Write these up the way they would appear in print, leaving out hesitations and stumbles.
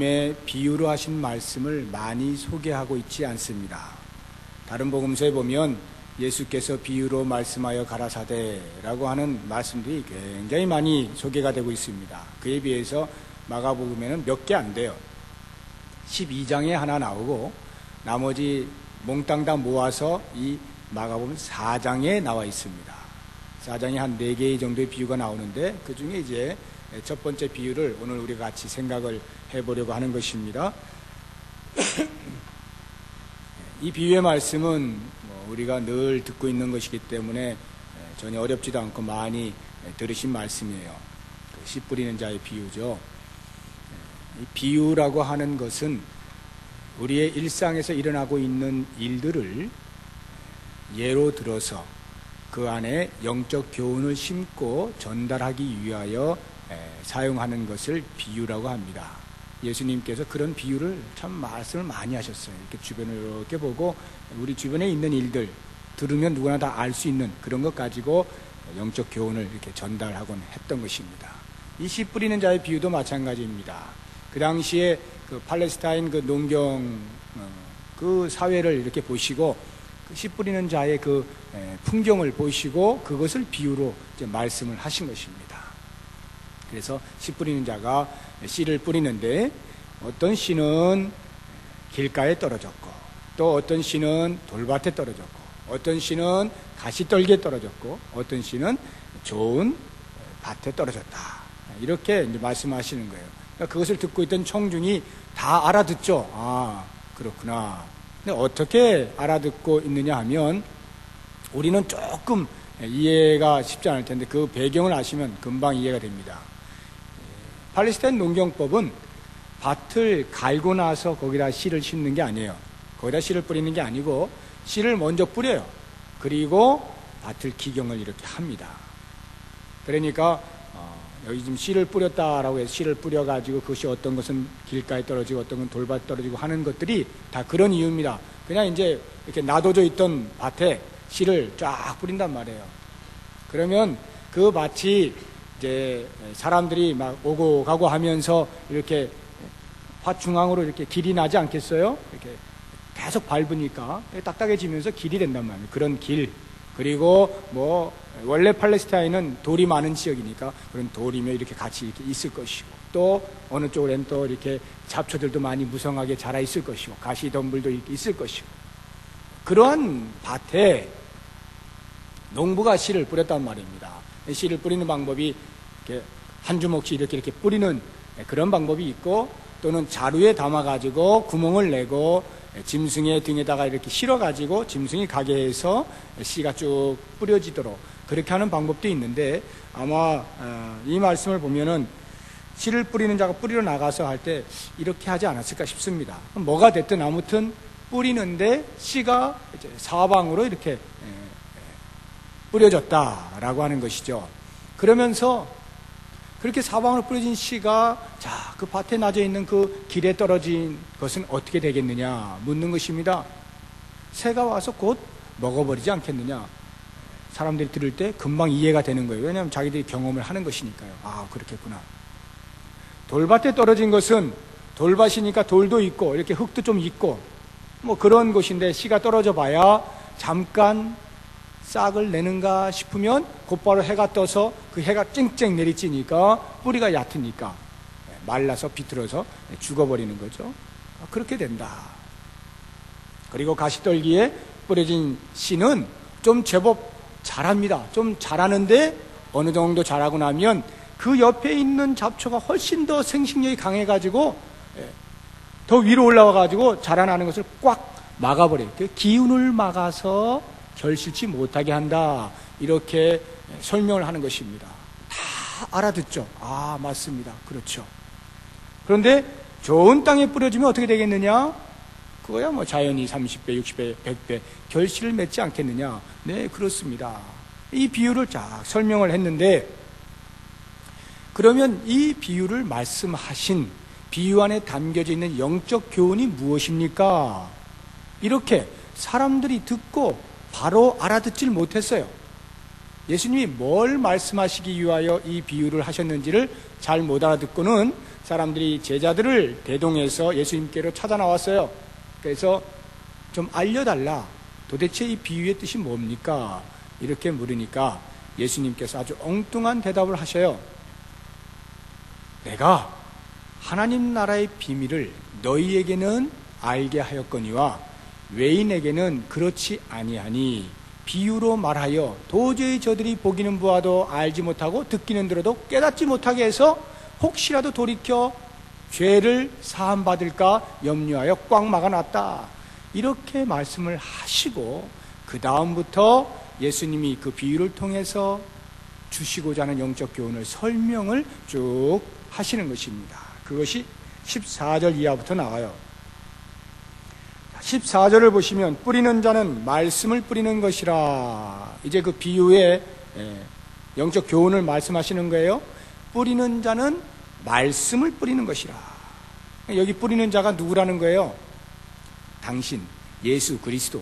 예수님의 비유로 하신 말씀을 많이 소개하고 있지 않습니다. 다른 복음서에 보면 예수께서 비유로 말씀하여 가라사대라고 하는 말씀들이 굉장히 많이 소개가 되고 있습니다. 그에 비해서 마가복음에는 몇 개 안 돼요. 12장에 하나 나오고 나머지 몽땅 다 모아서 이 마가복음 4장에 나와 있습니다. 4장에 한 4개 정도의 비유가 나오는데 그 중에 이제 첫 번째 비유를 오늘 우리가 같이 생각을 해보려고 하는 것입니다. 이 비유의 말씀은 우리가 늘 듣고 있는 것이기 때문에 전혀 어렵지도 않고 많이 들으신 말씀이에요. 씨 뿌리는 자의 비유죠. 이 비유라고 하는 것은 우리의 일상에서 일어나고 있는 일들을 예로 들어서 그 안에 영적 교훈을 심고 전달하기 위하여 사용하는 것을 비유라고 합니다. 예수님께서 그런 비유를 참 말씀을 많이 하셨어요. 이렇게 주변을 이렇게 보고 우리 주변에 있는 일들 들으면 누구나 다 알 수 있는 그런 것 가지고 영적 교훈을 이렇게 전달하곤 했던 것입니다. 이 씨 뿌리는 자의 비유도 마찬가지입니다. 그 당시에 그 팔레스타인 그 농경 그 사회를 이렇게 보시고 그 씨 뿌리는 자의 그 풍경을 보시고 그것을 비유로 이제 말씀을 하신 것입니다. 그래서 씨 뿌리는 자가 씨를 뿌리는데 어떤 씨는 길가에 떨어졌고 또 어떤 씨는 돌밭에 떨어졌고 어떤 씨는 가시떨기에 떨어졌고 어떤 씨는 좋은 밭에 떨어졌다. 이렇게 이제 말씀하시는 거예요. 그러니까 그것을 듣고 있던 청중이 다 알아듣죠. 아, 그렇구나. 근데 어떻게 알아듣고 있느냐 하면 우리는 조금 이해가 쉽지 않을 텐데 그 배경을 아시면 금방 이해가 됩니다. 팔레스타인 농경법은 밭을 갈고 나서 거기다 씨를 심는 게 아니에요. 거기다 씨를 뿌리는 게 아니고 씨를 먼저 뿌려요. 그리고 밭을 기경을 이렇게 합니다. 그러니까 여기 지금 씨를 뿌렸다라고 해서 씨를 뿌려가지고 그것이 어떤 것은 길가에 떨어지고 어떤 건 돌밭에 떨어지고 하는 것들이 다 그런 이유입니다. 그냥 이제 이렇게 놔둬져 있던 밭에 씨를 쫙 뿌린단 말이에요. 그러면 그 밭이 이제 사람들이 막 오고 가고 하면서 이렇게 밭 중앙으로 이렇게 길이 나지 않겠어요? 이렇게 계속 밟으니까 딱딱해지면서 길이 된단 말이에요. 그런 길. 그리고 뭐 원래 팔레스타인은 돌이 많은 지역이니까 그런 돌이며 이렇게 같이 이렇게 있을 것이고 또 어느 쪽으로는 또 이렇게 잡초들도 많이 무성하게 자라 있을 것이고 가시덤불도 이렇게 있을 것이고 그러한 밭에 농부가 씨를 뿌렸단 말입니다. 씨를 뿌리는 방법이 이렇게 한 주먹씩 이렇게 뿌리는 그런 방법이 있고 또는 자루에 담아가지고 구멍을 내고 짐승의 등에다가 이렇게 실어가지고 짐승이 가게 해서 씨가 쭉 뿌려지도록 그렇게 하는 방법도 있는데 아마 이 말씀을 보면은 씨를 뿌리는 자가 뿌리러 나가서 할 때 이렇게 하지 않았을까 싶습니다. 뭐가 됐든 아무튼 뿌리는데 씨가 이제 사방으로 이렇게 뿌려졌다라고 하는 것이죠. 그러면서 그렇게 사방으로 뿌려진 씨가 자, 그 밭에 나져 있는 그 길에 떨어진 것은 어떻게 되겠느냐 묻는 것입니다. 새가 와서 곧 먹어버리지 않겠느냐. 사람들이 들을 때 금방 이해가 되는 거예요. 왜냐하면 자기들이 경험을 하는 것이니까요. 아, 그렇겠구나. 돌밭에 떨어진 것은 돌밭이니까 돌도 있고 이렇게 흙도 좀 있고 뭐 그런 곳인데 씨가 떨어져 봐야 잠깐 싹을 내는가 싶으면 곧바로 해가 떠서 그 해가 쨍쨍 내리쬐니까 뿌리가 얕으니까 말라서 비틀어서 죽어버리는 거죠. 그렇게 된다. 그리고 가시떨기에 뿌려진 씨는 좀 제법 자랍니다. 좀 자라는데 어느 정도 자라고 나면 그 옆에 있는 잡초가 훨씬 더 생식력이 강해가지고 더 위로 올라와가지고 자라나는 것을 꽉 막아버려요. 그 기운을 막아서 결실치 못하게 한다. 이렇게 설명을 하는 것입니다. 다 알아듣죠. 아, 맞습니다. 그렇죠. 그런데 좋은 땅에 뿌려지면 어떻게 되겠느냐? 그거야 뭐 자연히 30배, 60배, 100배 결실을 맺지 않겠느냐? 네, 그렇습니다. 이 비유를 쫙 설명을 했는데 그러면 이 비유를 말씀하신 비유 안에 담겨져 있는 영적 교훈이 무엇입니까? 이렇게 사람들이 듣고 바로 알아듣질 못했어요. 예수님이 뭘 말씀하시기 위하여 이 비유를 하셨는지를 잘 못 알아듣고는 사람들이 제자들을 대동해서 예수님께로 찾아 나왔어요. 그래서 좀 알려달라. 도대체 이 비유의 뜻이 뭡니까? 이렇게 물으니까 예수님께서 아주 엉뚱한 대답을 하셔요. 내가 하나님 나라의 비밀을 너희에게는 알게 하였거니와 외인에게는 그렇지 아니하니 비유로 말하여 도저히 저들이 보기는 보아도 알지 못하고 듣기는 들어도 깨닫지 못하게 해서 혹시라도 돌이켜 죄를 사함받을까 염려하여 꽉 막아놨다. 이렇게 말씀을 하시고 그 다음부터 예수님이 그 비유를 통해서 주시고자 하는 영적 교훈을 설명을 쭉 하시는 것입니다. 그것이 14절 이하부터 나와요. 14절을 보시면 뿌리는 자는 말씀을 뿌리는 것이라. 이제 그 비유의 영적 교훈을 말씀하시는 거예요. 뿌리는 자는 말씀을 뿌리는 것이라. 여기 뿌리는 자가 누구라는 거예요? 당신, 예수 그리스도,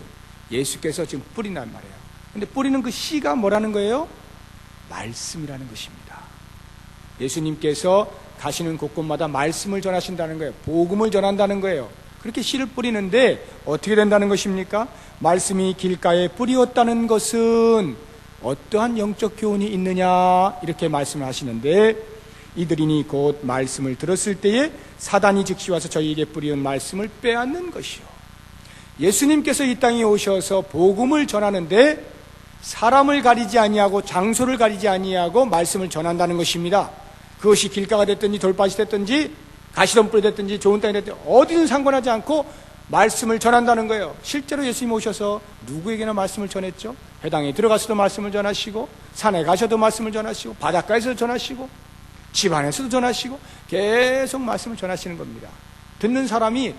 예수께서 지금 뿌린단 말이에요. 근데 뿌리는 그 씨가 뭐라는 거예요? 말씀이라는 것입니다. 예수님께서 가시는 곳곳마다 말씀을 전하신다는 거예요. 복음을 전한다는 거예요. 그렇게 씨를 뿌리는데 어떻게 된다는 것입니까? 말씀이 길가에 뿌리었다는 것은 어떠한 영적 교훈이 있느냐 이렇게 말씀을 하시는데, 이들이니 곧 말씀을 들었을 때에 사단이 즉시 와서 저희에게 뿌리은 말씀을 빼앗는 것이요. 예수님께서 이 땅에 오셔서 복음을 전하는데 사람을 가리지 아니하고 장소를 가리지 아니하고 말씀을 전한다는 것입니다. 그것이 길가가 됐든지 돌밭이 됐든지 가시덤불이 됐든지 좋은 땅이 됐든지 어디든 상관하지 않고 말씀을 전한다는 거예요. 실제로 예수님 오셔서 누구에게나 말씀을 전했죠. 회당에 들어가서도 말씀을 전하시고, 산에 가셔도 말씀을 전하시고, 바닷가에서도 전하시고, 집안에서도 전하시고, 계속 말씀을 전하시는 겁니다. 듣는 사람이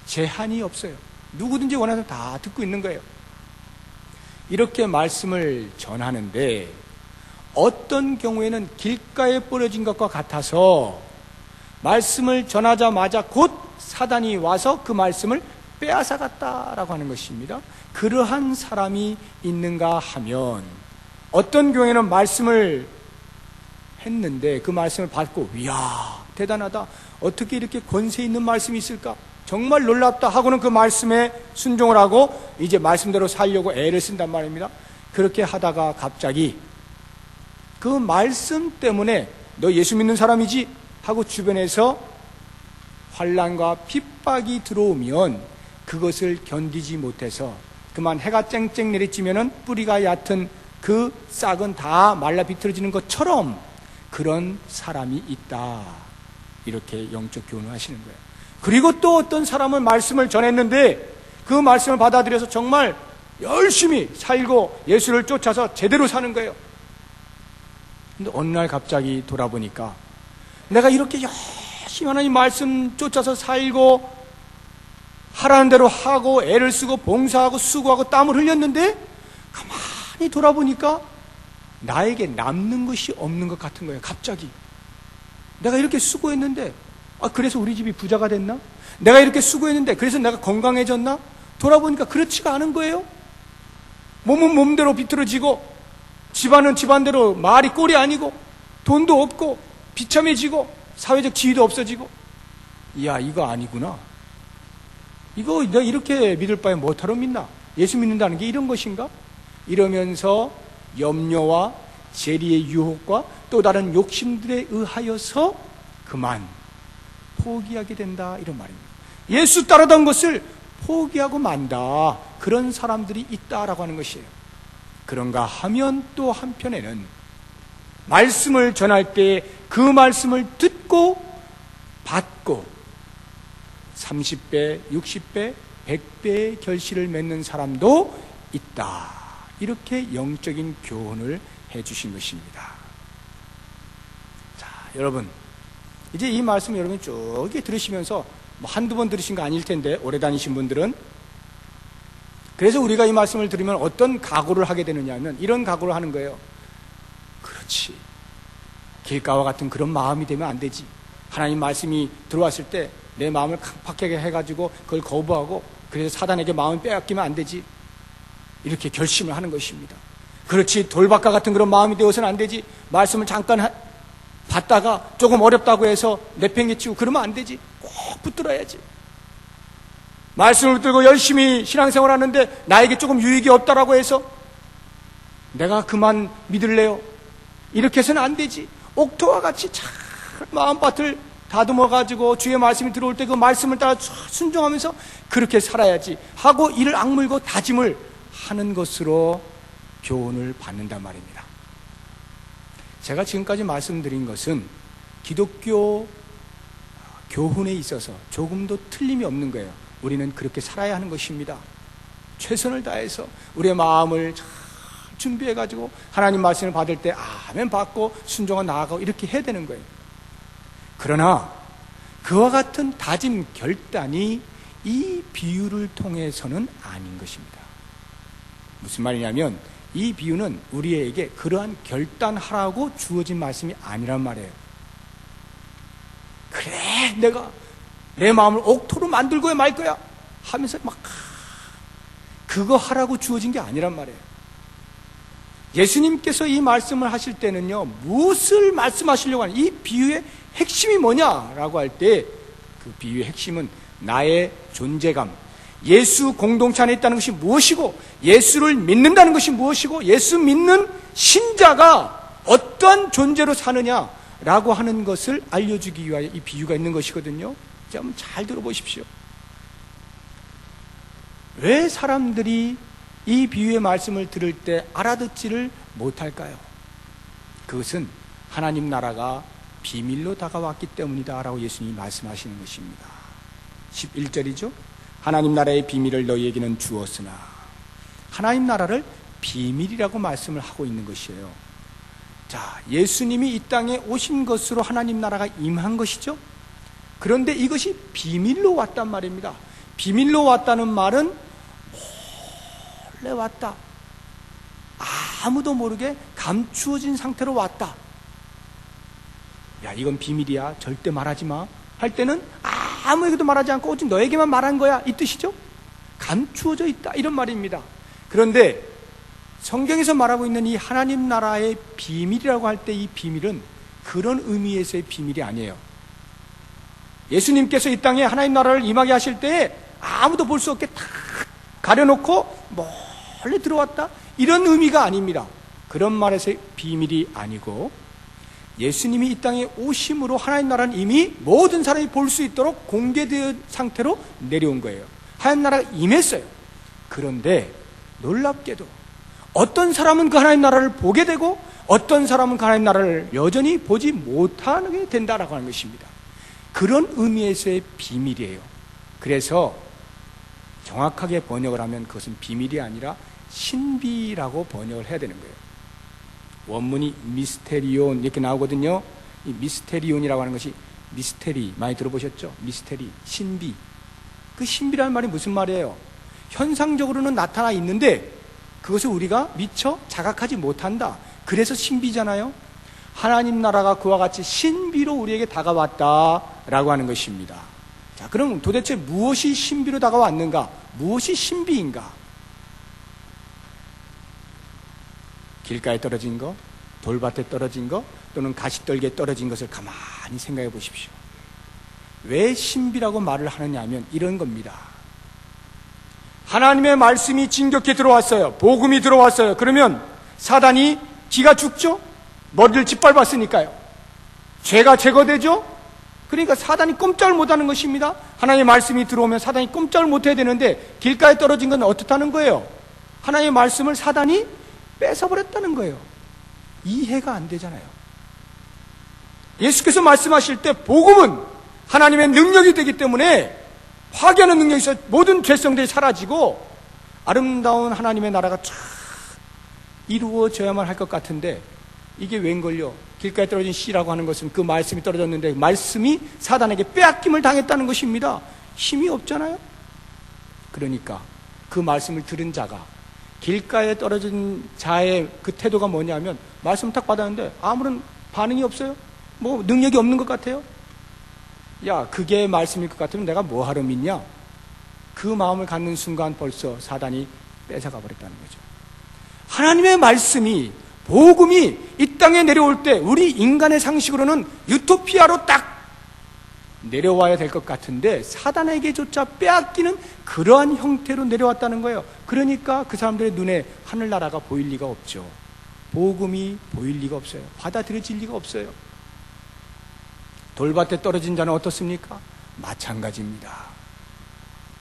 제한이 없어요. 누구든지 원하는 다 듣고 있는 거예요. 이렇게 말씀을 전하는데 어떤 경우에는 길가에 뿌려진 것과 같아서 말씀을 전하자마자 곧 사단이 와서 그 말씀을 빼앗아갔다라고 하는 것입니다. 그러한 사람이 있는가 하면, 어떤 경우에는 말씀을 했는데 그 말씀을 받고 이야 대단하다, 어떻게 이렇게 권세 있는 말씀이 있을까, 정말 놀랍다 하고는 그 말씀에 순종을 하고 이제 말씀대로 살려고 애를 쓴단 말입니다. 그렇게 하다가 갑자기 그 말씀 때문에 너 예수 믿는 사람이지 하고 주변에서 환난과 핍박이 들어오면 그것을 견디지 못해서 그만 해가 쨍쨍 내리쬐면은 뿌리가 얕은 그 싹은 다 말라 비틀어지는 것처럼 그런 사람이 있다. 이렇게 영적 교훈을 하시는 거예요. 그리고 또 어떤 사람은 말씀을 전했는데 그 말씀을 받아들여서 정말 열심히 살고 예수를 쫓아서 제대로 사는 거예요. 근데 어느 날 갑자기 돌아보니까 내가 이렇게 열심히 하나님 말씀 쫓아서 살고 하라는 대로 하고 애를 쓰고 봉사하고 수고하고 땀을 흘렸는데 가만히 돌아보니까 나에게 남는 것이 없는 것 같은 거예요. 갑자기 내가 이렇게 수고했는데 그래서 우리 집이 부자가 됐나? 내가 이렇게 수고했는데 그래서 내가 건강해졌나? 돌아보니까 그렇지가 않은 거예요. 몸은 몸대로 비틀어지고 집안은 집안대로 말이 꼴이 아니고 돈도 없고 비참해지고 사회적 지위도 없어지고, 이야 이거 아니구나, 이거 내가 이렇게 믿을 바에 뭐하러 믿나, 예수 믿는다는 게 이런 것인가, 이러면서 염려와 재리의 유혹과 또 다른 욕심들에 의하여서 그만 포기하게 된다, 이런 말입니다. 예수 따르던 것을 포기하고 만다, 그런 사람들이 있다라고 하는 것이에요. 그런가 하면 또 한편에는 말씀을 전할 때 그 말씀을 듣고 받고 30배, 60배, 100배의 결실을 맺는 사람도 있다. 이렇게 영적인 교훈을 해주신 것입니다. 자, 여러분, 이제 이 말씀 여러분이 쭉 들으시면서 한두 번 들으신 거 아닐 텐데, 오래 다니신 분들은. 그래서 우리가 이 말씀을 들으면 어떤 각오를 하게 되느냐 하면 이런 각오를 하는 거예요. 그렇지, 길가와 같은 그런 마음이 되면 안 되지. 하나님 말씀이 들어왔을 때 내 마음을 강팍하게 해가지고 그걸 거부하고 그래서 사단에게 마음을 빼앗기면 안 되지. 이렇게 결심을 하는 것입니다. 그렇지, 돌박과 같은 그런 마음이 되어서는 안 되지. 말씀을 잠깐 받다가 조금 어렵다고 해서 내팽개치고 그러면 안 되지. 꼭 붙들어야지. 말씀을 붙들고 열심히 신앙생활 하는데 나에게 조금 유익이 없다라고 해서 내가 그만 믿을래요? 이렇게 해서는 안 되지. 옥토와 같이 잘 마음밭을 다듬어가지고 주의 말씀이 들어올 때 그 말씀을 따라 순종하면서 그렇게 살아야지 하고 이를 악물고 다짐을 하는 것으로 교훈을 받는단 말입니다. 제가 지금까지 말씀드린 것은 기독교 교훈에 있어서 조금도 틀림이 없는 거예요. 우리는 그렇게 살아야 하는 것입니다. 최선을 다해서 우리의 마음을 잘 준비해가지고 하나님 말씀을 받을 때 아멘 받고 순종하 나아가고 이렇게 해야 되는 거예요. 그러나 그와 같은 다짐 결단이 이 비유를 통해서는 아닌 것입니다. 무슨 말이냐면 이 비유는 우리에게 그러한 결단하라고 주어진 말씀이 아니란 말이에요. 그래 내가 내 마음을 옥토로 만들고야 말 거야 하면서 막 그거 하라고 주어진 게 아니란 말이에요. 예수님께서 이 말씀을 하실 때는요, 무엇을 말씀하시려고 하는 이 비유의 핵심이 뭐냐라고 할 때 그 비유의 핵심은 나의 존재감, 예수 공동체 안에 있다는 것이 무엇이고 예수를 믿는다는 것이 무엇이고 예수 믿는 신자가 어떠한 존재로 사느냐라고 하는 것을 알려주기 위하여 이 비유가 있는 것이거든요. 자, 한번 잘 들어보십시오. 왜 사람들이 이 비유의 말씀을 들을 때 알아듣지를 못할까요? 그것은 하나님 나라가 비밀로 다가왔기 때문이다 라고 예수님이 말씀하시는 것입니다. 11절이죠. 하나님 나라의 비밀을 너희에게는 주었으나, 하나님 나라를 비밀이라고 말씀을 하고 있는 것이에요. 자, 예수님이 이 땅에 오신 것으로 하나님 나라가 임한 것이죠. 그런데 이것이 비밀로 왔단 말입니다. 비밀로 왔다는 말은 몰래 왔다, 아무도 모르게 감추어진 상태로 왔다. 야, 이건 비밀이야, 절대 말하지 마 할 때는 아무에게도 말하지 않고 오직 너에게만 말한 거야, 이 뜻이죠. 감추어져 있다, 이런 말입니다. 그런데 성경에서 말하고 있는 이 하나님 나라의 비밀이라고 할 때 이 비밀은 그런 의미에서의 비밀이 아니에요. 예수님께서 이 땅에 하나님 나라를 임하게 하실 때 아무도 볼 수 없게 탁 가려놓고 멀리 들어왔다, 이런 의미가 아닙니다. 그런 말에서의 비밀이 아니고, 예수님이 이 땅에 오심으로 하나님 나라는 이미 모든 사람이 볼 수 있도록 공개된 상태로 내려온 거예요. 하나님 나라가 임했어요. 그런데 놀랍게도 어떤 사람은 그 하나님 나라를 보게 되고 어떤 사람은 그 하나님 나라를 여전히 보지 못하게 된다라고 하는 것입니다. 그런 의미에서의 비밀이에요. 그래서 정확하게 번역을 하면 그것은 비밀이 아니라 신비라고 번역을 해야 되는 거예요. 원문이 미스테리온 이렇게 나오거든요. 이 미스테리온이라고 하는 것이 미스테리 많이 들어보셨죠? 미스테리, 신비. 그 신비라는 말이 무슨 말이에요? 현상적으로는 나타나 있는데 그것을 우리가 미처 자각하지 못한다. 그래서 신비잖아요. 하나님 나라가 그와 같이 신비로 우리에게 다가왔다라고 하는 것입니다. 자, 그럼 도대체 무엇이 신비로 다가왔는가? 무엇이 신비인가? 길가에 떨어진 거, 돌밭에 떨어진 거, 또는 가시떨기에 떨어진 것을 가만히 생각해 보십시오. 왜 신비라고 말을 하느냐 하면 이런 겁니다. 하나님의 말씀이 진격해 들어왔어요. 복음이 들어왔어요. 그러면 사단이 기가 죽죠? 머리를 짓밟았으니까요. 죄가 제거되죠? 그러니까 사단이 꼼짝을 못하는 것입니다. 하나님의 말씀이 들어오면 사단이 꼼짝을 못해야 되는데 길가에 떨어진 건 어떻다는 거예요? 하나님의 말씀을 사단이 뺏어버렸다는 거예요. 이해가 안 되잖아요. 예수께서 말씀하실 때 복음은 하나님의 능력이 되기 때문에 화기하는 능력이 있어 모든 죄성들이 사라지고 아름다운 하나님의 나라가 쫙 이루어져야만 할 것 같은데 이게 웬걸요? 길가에 떨어진 씨라고 하는 것은 그 말씀이 떨어졌는데 말씀이 사단에게 빼앗김을 당했다는 것입니다. 힘이 없잖아요. 그러니까 그 말씀을 들은 자가, 길가에 떨어진 자의 그 태도가 뭐냐면 말씀을 딱 받았는데 아무런 반응이 없어요. 뭐 능력이 없는 것 같아요. 야, 그게 말씀일 것 같으면 내가 뭐 하러 믿냐? 그 마음을 갖는 순간 벌써 사단이 뺏어가 버렸다는 거죠. 하나님의 말씀이 복음이 이 땅에 내려올 때 우리 인간의 상식으로는 유토피아로 딱 내려와야 될 것 같은데 사단에게조차 빼앗기는 그러한 형태로 내려왔다는 거예요. 그러니까 그 사람들의 눈에 하늘나라가 보일 리가 없죠. 복음이 보일 리가 없어요. 받아들여질 리가 없어요. 돌밭에 떨어진 자는 어떻습니까? 마찬가지입니다.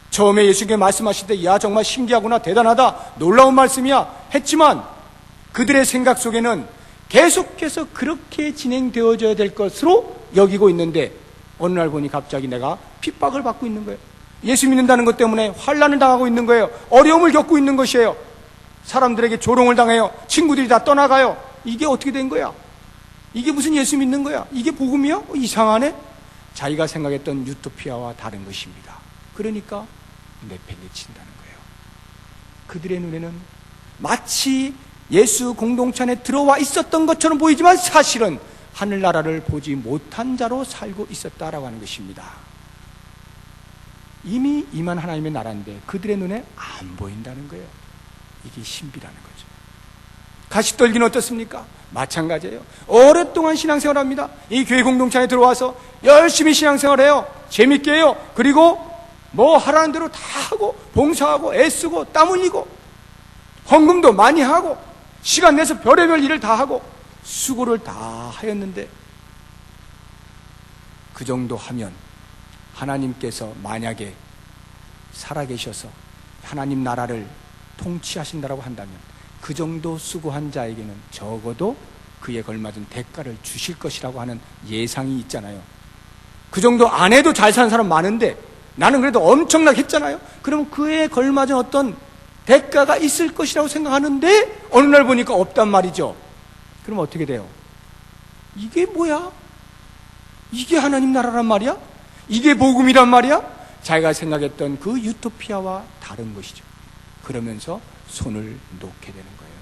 처음에 예수님께 말씀하실 때 야 정말 신기하구나, 대단하다, 놀라운 말씀이야 했지만 그들의 생각 속에는 계속해서 그렇게 진행되어져야 될 것으로 여기고 있는데 어느 날 보니 갑자기 내가 핍박을 받고 있는 거예요. 예수 믿는다는 것 때문에 환난을 당하고 있는 거예요. 어려움을 겪고 있는 것이에요. 사람들에게 조롱을 당해요. 친구들이 다 떠나가요. 이게 어떻게 된 거야? 이게 무슨 예수 믿는 거야? 이게 복음이야? 이상하네? 자기가 생각했던 유토피아와 다른 것입니다. 그러니까 내팽개친다는 거예요. 그들의 눈에는 마치 예수 공동체 안에 들어와 있었던 것처럼 보이지만 사실은 하늘나라를 보지 못한 자로 살고 있었다라고 하는 것입니다. 이미 임한 하나님의 나라인데 그들의 눈에 안 보인다는 거예요. 이게 신비라는 거죠. 가시떨기는 어떻습니까? 마찬가지예요. 오랫동안 신앙생활합니다. 이 교회 공동체 안에 들어와서 열심히 신앙생활해요. 재밌게 해요. 그리고 뭐 하라는 대로 다 하고 봉사하고 애쓰고 땀 흘리고 헌금도 많이 하고 시간 내서 별의별 일을 다 하고 수고를 다 하였는데 그 정도 하면 하나님께서 만약에 살아계셔서 하나님 나라를 통치하신다라고 한다면 그 정도 수고한 자에게는 적어도 그에 걸맞은 대가를 주실 것이라고 하는 예상이 있잖아요. 그 정도 안 해도 잘 사는 사람 많은데 나는 그래도 엄청나게 했잖아요. 그럼 그에 걸맞은 어떤 대가가 있을 것이라고 생각하는데 어느 날 보니까 없단 말이죠. 그럼 어떻게 돼요? 이게 뭐야? 이게 하나님 나라란 말이야? 이게 복음이란 말이야? 자기가 생각했던 그 유토피아와 다른 것이죠. 그러면서 손을 놓게 되는 거예요.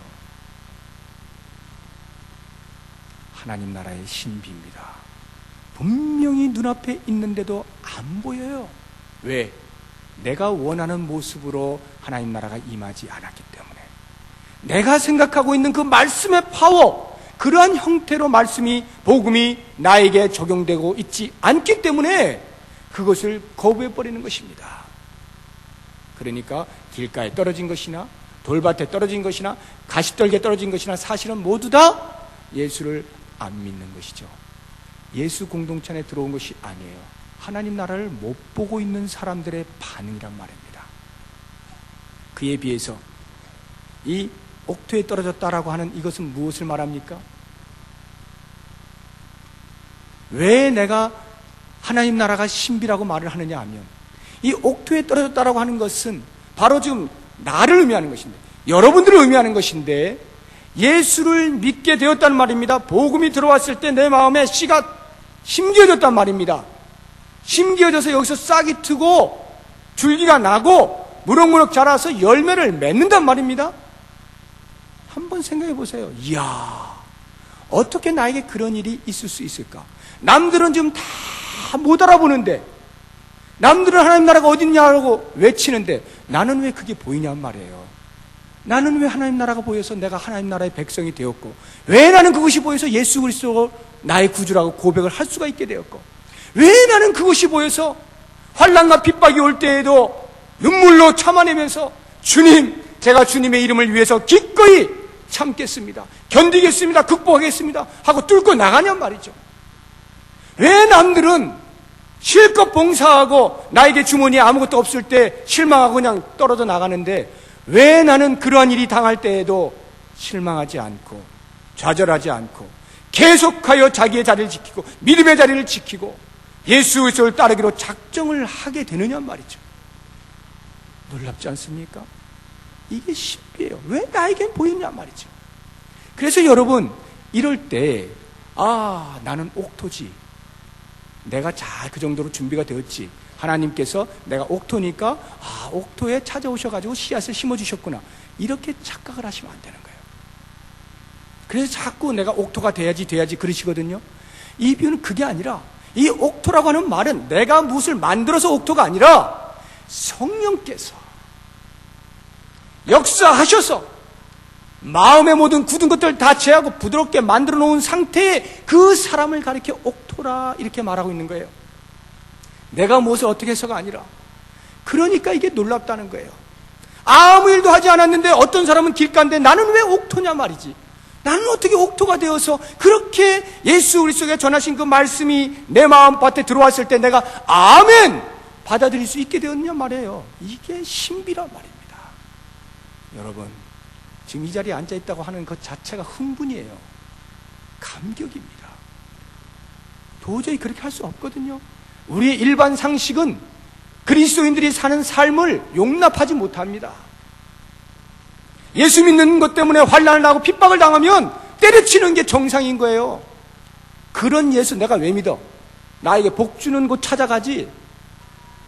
하나님 나라의 신비입니다. 분명히 눈앞에 있는데도 안 보여요. 왜? 내가 원하는 모습으로 하나님 나라가 임하지 않았기 때문에. 내가 생각하고 있는 그 말씀의 파워, 그러한 형태로 말씀이, 복음이 나에게 적용되고 있지 않기 때문에 그것을 거부해버리는 것입니다. 그러니까 길가에 떨어진 것이나 돌밭에 떨어진 것이나 가시떨기에 떨어진 것이나 사실은 모두 다 예수를 안 믿는 것이죠. 예수 공동체 안에 들어온 것이 아니에요. 하나님 나라를 못 보고 있는 사람들의 반응이란 말입니다. 그에 비해서 이 옥토에 떨어졌다라고 하는 이것은 무엇을 말합니까? 왜 내가 하나님 나라가 신비라고 말을 하느냐 하면 이 옥토에 떨어졌다라고 하는 것은 바로 지금 나를 의미하는 것인데, 여러분들을 의미하는 것인데, 예수를 믿게 되었다는 말입니다. 복음이 들어왔을 때 내 마음에 씨가 심겨졌단 말입니다. 심겨져서 여기서 싹이 트고 줄기가 나고 무럭무럭 자라서 열매를 맺는단 말입니다. 한번 생각해 보세요. 이야, 어떻게 나에게 그런 일이 있을 수 있을까? 남들은 지금 다 못 알아보는데, 남들은 하나님 나라가 어디 있냐고 외치는데 나는 왜 그게 보이냔 말이에요. 나는 왜 하나님 나라가 보여서 내가 하나님 나라의 백성이 되었고, 왜 나는 그것이 보여서 예수 그리스도가 나의 구주라고 고백을 할 수가 있게 되었고, 왜 나는 그것이 보여서 환난과 핍박이 올 때에도 눈물로 참아내면서 주님, 제가 주님의 이름을 위해서 기꺼이 참겠습니다, 견디겠습니다, 극복하겠습니다 하고 뚫고 나가냔 말이죠. 왜 남들은 실컷 봉사하고 나에게 주머니에 아무것도 없을 때 실망하고 그냥 떨어져 나가는데 왜 나는 그러한 일이 당할 때에도 실망하지 않고 좌절하지 않고 계속하여 자기의 자리를 지키고 믿음의 자리를 지키고 예수 그리스도를 따르기로 작정을 하게 되느냐 말이죠. 놀랍지 않습니까? 이게 신비예요. 왜 나에겐 보이냐 말이죠. 그래서 여러분, 이럴 때 나는 옥토지, 내가 잘 그 정도로 준비가 되었지, 하나님께서 내가 옥토니까 옥토에 찾아오셔가지고 씨앗을 심어주셨구나, 이렇게 착각을 하시면 안 되는 거예요. 그래서 자꾸 내가 옥토가 돼야지 그러시거든요. 이 비유는 그게 아니라, 이 옥토라고 하는 말은 내가 무엇을 만들어서 옥토가 아니라 성령께서 역사하셔서 마음의 모든 굳은 것들을 다 제하고 부드럽게 만들어 놓은 상태에 그 사람을 가리켜 옥토라 이렇게 말하고 있는 거예요. 내가 무엇을 어떻게 해서가 아니라. 그러니까 이게 놀랍다는 거예요. 아무 일도 하지 않았는데 어떤 사람은 길가인데 나는 왜 옥토냐 말이지. 나는 어떻게 옥토가 되어서 그렇게 예수 그리스도가 전하신 그 말씀이 내 마음밭에 들어왔을 때 내가 아멘 받아들일 수 있게 되었냐 말이에요. 이게 신비란 말입니다. 여러분, 지금 이 자리에 앉아있다고 하는 것 자체가 흥분이에요. 감격입니다. 도저히 그렇게 할 수 없거든요. 우리의 일반 상식은 그리스도인들이 사는 삶을 용납하지 못합니다. 예수 믿는 것 때문에 환난을 하고 핍박을 당하면 때려치는 게 정상인 거예요. 그런 예수 내가 왜 믿어? 나에게 복 주는 곳 찾아가지.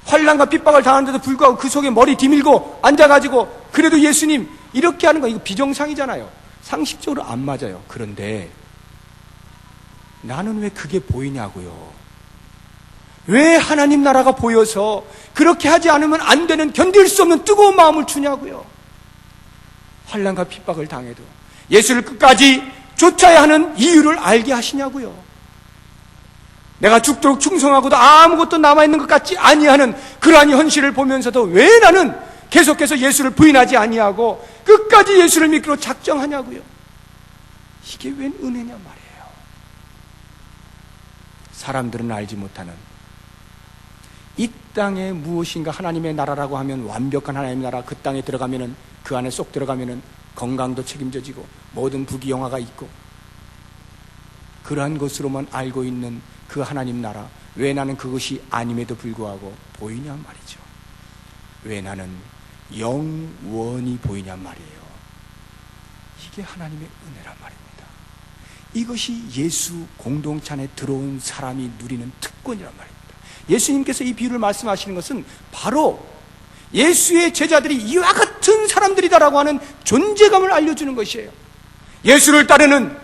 환난과 핍박을 당하는데도 불구하고 그 속에 머리 디밀고 앉아가지고 그래도 예수님 이렇게 하는 거 이거 비정상이잖아요. 상식적으로 안 맞아요. 그런데 나는 왜 그게 보이냐고요. 왜 하나님 나라가 보여서 그렇게 하지 않으면 안 되는 견딜 수 없는 뜨거운 마음을 주냐고요. 환난과 핍박을 당해도 예수를 끝까지 쫓아야 하는 이유를 알게 하시냐고요. 내가 죽도록 충성하고도 아무것도 남아있는 것 같지 아니하는 그러한 현실을 보면서도 왜 나는 계속해서 예수를 부인하지 아니하고 끝까지 예수를 믿기로 작정하냐고요. 이게 웬 은혜냐 말이에요. 사람들은 알지 못하는 이 땅에 무엇인가 하나님의 나라라고 하면 완벽한 하나님의 나라, 그 땅에 들어가면은 그 안에 쏙 들어가면은 건강도 책임져지고 모든 부귀영화가 있고 그러한 것으로만 알고 있는 그 하나님 나라, 왜 나는 그것이 아님에도 불구하고 보이냐 말이죠. 왜 나는 영원히 보이냐 말이에요. 이게 하나님의 은혜란 말입니다. 이것이 예수 공동체 안에 들어온 사람이 누리는 특권이란 말입니다. 예수님께서 이 비유를 말씀하시는 것은 바로 예수의 제자들이 이와 같은 사람들이다라고 하는 존재감을 알려주는 것이에요. 예수를 따르는,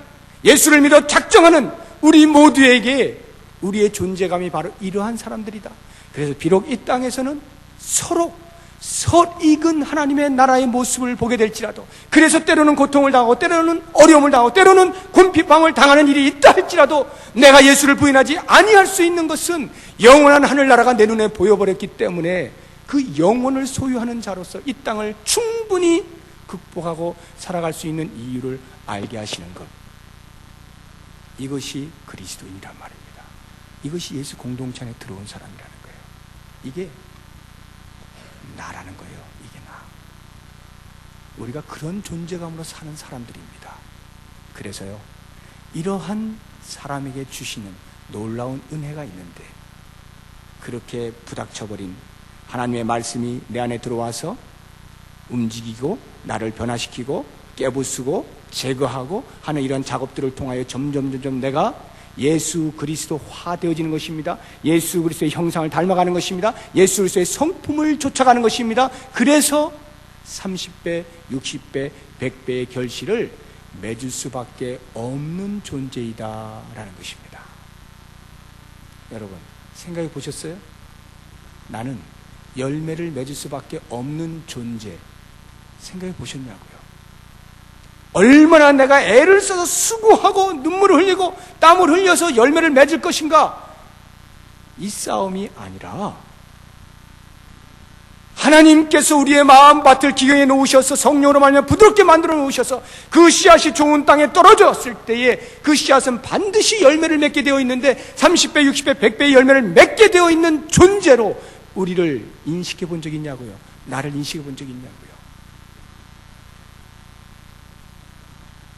예수를 믿어 작정하는 우리 모두에게 우리의 존재감이 바로 이러한 사람들이다. 그래서 비록 이 땅에서는 서로 설익은 하나님의 나라의 모습을 보게 될지라도, 그래서 때로는 고통을 당하고 때로는 어려움을 당하고 때로는 곤핍함을 당하는 일이 있다 할지라도 내가 예수를 부인하지 아니할 수 있는 것은 영원한 하늘나라가 내 눈에 보여버렸기 때문에 그 영혼을 소유하는 자로서 이 땅을 충분히 극복하고 살아갈 수 있는 이유를 알게 하시는 것, 이것이 그리스도인이란 말입니다. 이것이 예수 공동체 안에 들어온 사람이라는 거예요. 이게 나라는 거예요. 이게 나. 우리가 그런 존재감으로 사는 사람들입니다. 그래서요, 이러한 사람에게 주시는 놀라운 은혜가 있는데, 그렇게 부닥쳐버린 하나님의 말씀이 내 안에 들어와서 움직이고 나를 변화시키고 깨부수고 제거하고 하는 이런 작업들을 통하여 점점 내가 예수 그리스도화 되어지는 것입니다. 예수 그리스도의 형상을 닮아가는 것입니다. 예수 그리스도의 성품을 쫓아가는 것입니다. 그래서 30배, 60배, 100배의 결실을 맺을 수밖에 없는 존재이다라는 것입니다. 여러분, 생각해 보셨어요? 나는 열매를 맺을 수밖에 없는 존재, 생각해 보셨냐고요? 얼마나 내가 애를 써서 수고하고 눈물을 흘리고 땀을 흘려서 열매를 맺을 것인가? 이 싸움이 아니라 하나님께서 우리의 마음밭을 기경해 놓으셔서 성령으로 말미암아 부드럽게 만들어 놓으셔서 그 씨앗이 좋은 땅에 떨어졌을 때에 그 씨앗은 반드시 열매를 맺게 되어 있는데 30배, 60배, 100배의 열매를 맺게 되어 있는 존재로 우리를 인식해 본 적이 있냐고요? 나를 인식해 본 적이 있냐고요?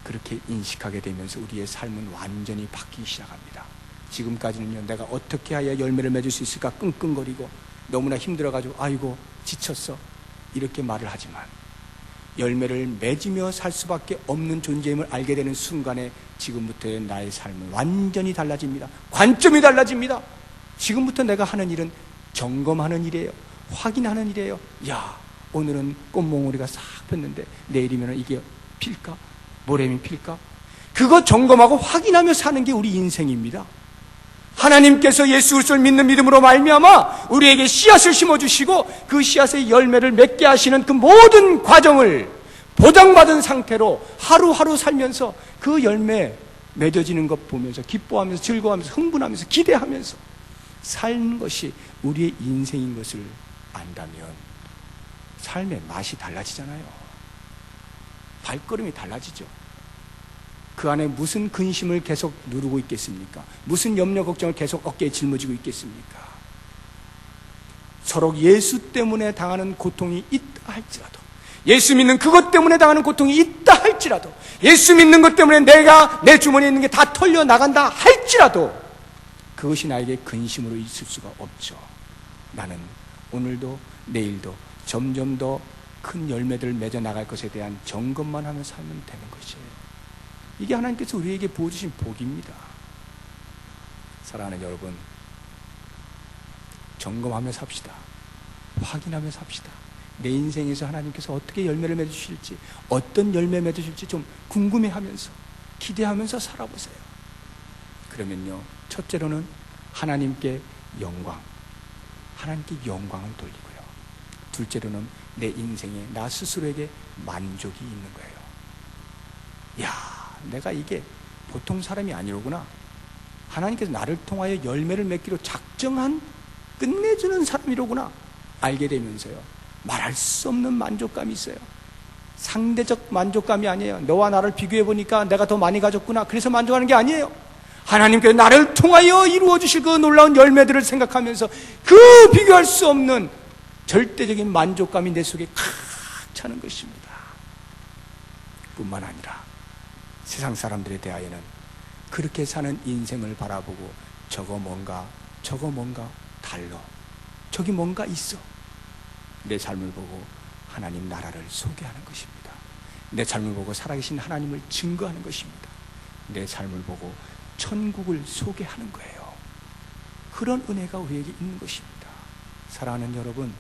그렇게 인식하게 되면서 우리의 삶은 완전히 바뀌기 시작합니다. 지금까지는요, 내가 어떻게 해야 열매를 맺을 수 있을까 끙끙거리고 너무나 힘들어가지고 아이고 지쳤어 이렇게 말을 하지만, 열매를 맺으며 살 수밖에 없는 존재임을 알게 되는 순간에 지금부터의 나의 삶은 완전히 달라집니다. 관점이 달라집니다. 지금부터 내가 하는 일은 점검하는 일이에요. 확인하는 일이에요. 야, 오늘은 꽃몽오리가 싹 폈는데 내일이면 이게 필까? 모래미 필까? 그거 점검하고 확인하며 사는 게 우리 인생입니다. 하나님께서 예수 그리스도를 믿는 믿음으로 말미암아 우리에게 씨앗을 심어주시고 그 씨앗의 열매를 맺게 하시는 그 모든 과정을 보장받은 상태로 하루하루 살면서 그 열매 맺어지는 것 보면서 기뻐하면서 즐거워하면서 흥분하면서 기대하면서 사는 것이 우리의 인생인 것을 안다면 삶의 맛이 달라지잖아요. 발걸음이 달라지죠. 그 안에 무슨 근심을 계속 누르고 있겠습니까? 무슨 염려 걱정을 계속 어깨에 짊어지고 있겠습니까? 서로 예수 때문에 당하는 고통이 있다 할지라도, 예수 믿는 그것 때문에 당하는 고통이 있다 할지라도, 예수 믿는 것 때문에 내가 내 주머니에 있는 게 다 털려 나간다 할지라도 그것이 나에게 근심으로 있을 수가 없죠. 나는 오늘도 내일도 점점 더 큰 열매들을 맺어 나갈 것에 대한 점검만 하며 살면 되는 것이에요. 이게 하나님께서 우리에게 부어주신 복입니다. 사랑하는 여러분, 점검하며 삽시다. 확인하며 삽시다. 내 인생에서 하나님께서 어떻게 열매를 맺으실지, 어떤 열매 맺으실지 좀 궁금해하면서 기대하면서 살아보세요. 그러면요, 첫째로는 하나님께 영광을 돌리고요. 둘째로는 내 인생에 나 스스로에게 만족이 있는 거예요. 야, 내가 이게 보통 사람이 아니로구나. 하나님께서 나를 통하여 열매를 맺기로 작정한 끝내주는 사람이로구나 알게 되면서요, 말할 수 없는 만족감이 있어요. 상대적 만족감이 아니에요. 너와 나를 비교해 보니까 내가 더 많이 가졌구나, 그래서 만족하는 게 아니에요. 하나님께서 나를 통하여 이루어 주실 그 놀라운 열매들을 생각하면서 그 비교할 수 없는 절대적인 만족감이 내 속에 칵 차는 것입니다. 뿐만 아니라 세상 사람들에 대하여는 그렇게 사는 인생을 바라보고 저거 뭔가 달러, 저기 뭔가 있어, 내 삶을 보고 하나님 나라를 소개하는 것입니다. 내 삶을 보고 살아계신 하나님을 증거하는 것입니다. 내 삶을 보고 천국을 소개하는 거예요. 그런 은혜가 우리에게 있는 것입니다. 사랑하는 여러분,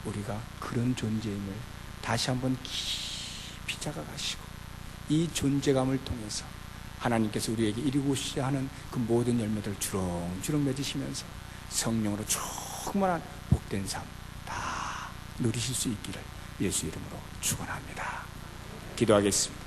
우리가 그런 존재임을 다시 한번 깊이 자각하시고 이 존재감을 통해서 하나님께서 우리에게 이루고자 하는 그 모든 열매들을 주렁주렁 맺으시면서 성령으로 충만한 복된 삶 다 누리실 수 있기를 예수 이름으로 축원합니다. 기도하겠습니다.